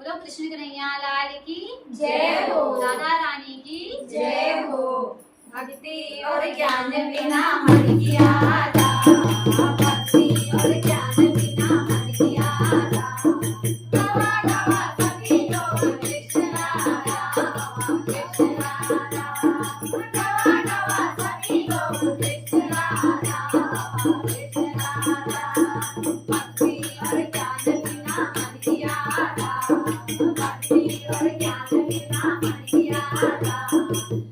बोलो कृष्ण कन्हैया लाल की जय हो। राधा रानी की जय हो। भक्ति और ज्ञान बिना मन किया जा, भक्ति और ज्ञान बिना मन किया जा। गवा गवा सभी लोग कृष्ण राधा, कृष्ण राधा। गवा गवा सभी लोग कृष्ण राधा, कृष्ण राधा। भक्ति और ज्ञान बिना मन किया जा, भक्ति और ज्ञान बिना मन किया जा।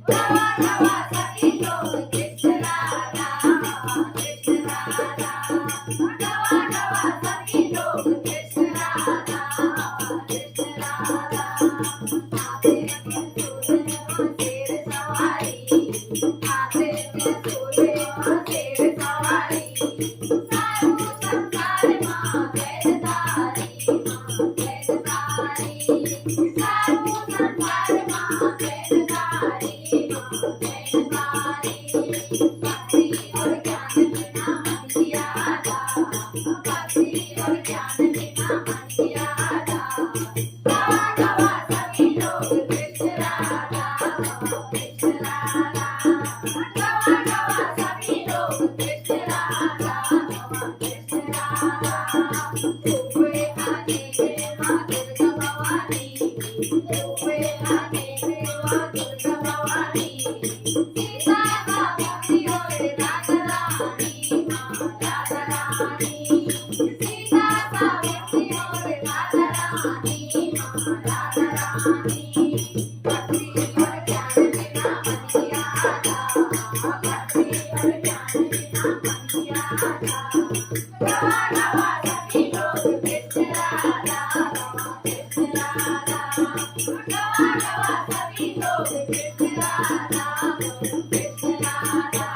गवा गवा सभी लोग कृष्ण राधा, कृष्ण राधा। गवा गवा सभी लोग कृष्ण राधा, कृष्ण राधा। आते हैं सूरज और शेर सवारी, आते हैं सूरज और शेर सवारी। सारू संसार माँ वेदधारी, माँ वेदधारी। सारू संसार माँ वेदधारी, माँ वेदधारी। भक्ति और ज्ञान बिना मन किया जा, भक्ति और ज्ञान बिना मन किया जा। गवा गवा सभी लोग कृष्ण राधा, कृष्ण राधा। गवा गवा सभी लोग कृष्ण राधा, कृष्ण राधा। रूपे आने के माँ दुर्गा भवानी, रूपे आने के माँ दुर्गा भवानी। सीता का भक्ति और राधा रानी, माँ राधा रानी। सीता का भक्ति और राधा रानी, माँ राधा रानी। भक्ति और ज्ञान बिना मन किया जा, भक्ति और ज्ञान बिना मन किया जा। गवा गवा सभी लोग कृष्ण राधा, कृष्ण राधा। गवा गवा सभी लोग कृष्ण राधा, कृष्ण राधा।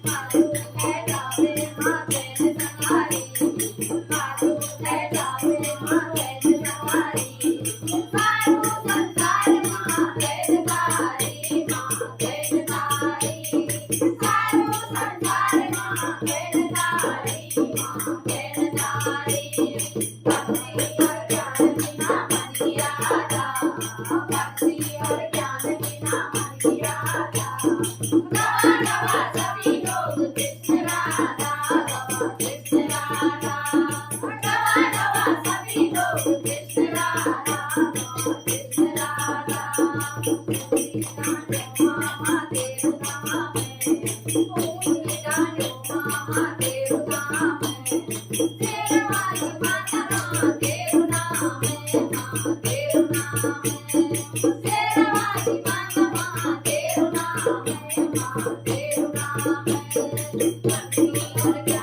माधु है जावे माँ वैन सवारी, माधु है जावे माँ वैन सवारी। सारू संसार माँ वेदधारी, माँ वेदधारी। सारू संसार माँ वेदधारी, माँ वेदधारी। भक्ति और ज्ञान बिना मन किया जा, भक्ति और ज्ञान बिना मन किया जा। गवा गवा सभी लोग कृष्ण राधा, कृष्ण राधा। गवा गवा सभी लोग कृष्ण राधा, कृष्ण राधा। मामा देव धाम है, पूजने जानो मामा देव धाम है। शेरवाली माता माँ देव नाम है, माँ देव नाम है। शेरवाली माता माँ देव नाम है, माँ देव नाम है। भक्ति और ज्ञान